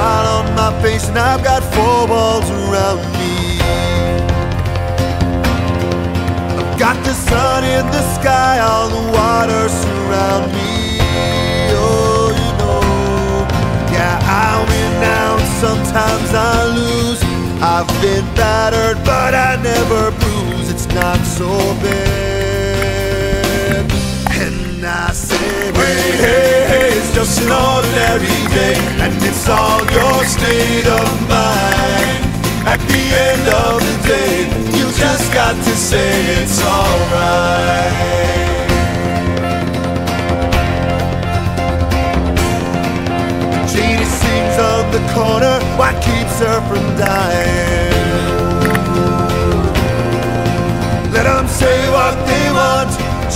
smile on my face and I've got four walls around me. I've got the sun in the sky, all the water surround me. Oh, you know, yeah, I win now and sometimes I lose. I've been battered but I never bruise. It's not so bad. And I say, hey, hey, hey, it's just an ordinary day, and it's all your state of mind. At the end of the day, you just got to say it's alright. Janie sings on the corner, what keeps her from dying? Let them say what they want,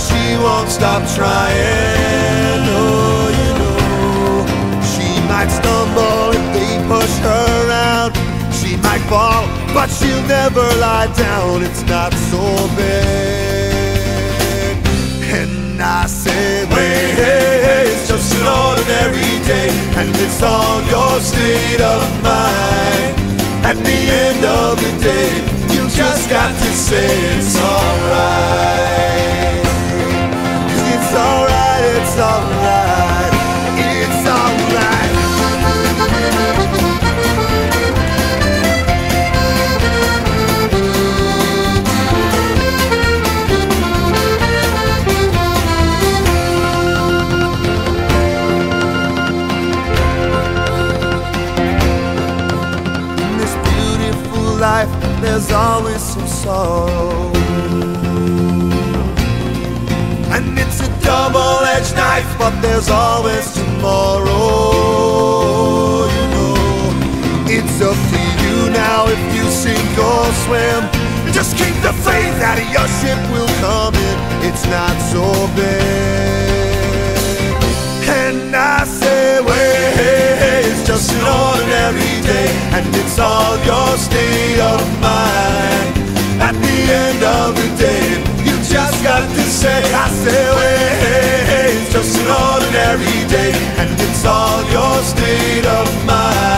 she won't stop trying. Oh, you know, she might stumble if they push her around. She might fall, but she'll never lie down. It's not so bad. And I say, hey, hey, hey, it's just an ordinary day, and it's all your state of mind. At the end of the day, you just got to say it's alright. It's alright, it's alright, it's alright. In this beautiful life, there's always some sorrow, and it's a double-edged knife, but there's always tomorrow. You know, it's up to you now if you sink or swim. Just keep the faith that your ship will come in. It's not so bad. And I say, hey, hey, hey, it's just an ordinary day, and it's all your state of mind. At the end of the day, you just got to say, I say, hey, hey, hey, it's just an ordinary day, and it's all your state of mind.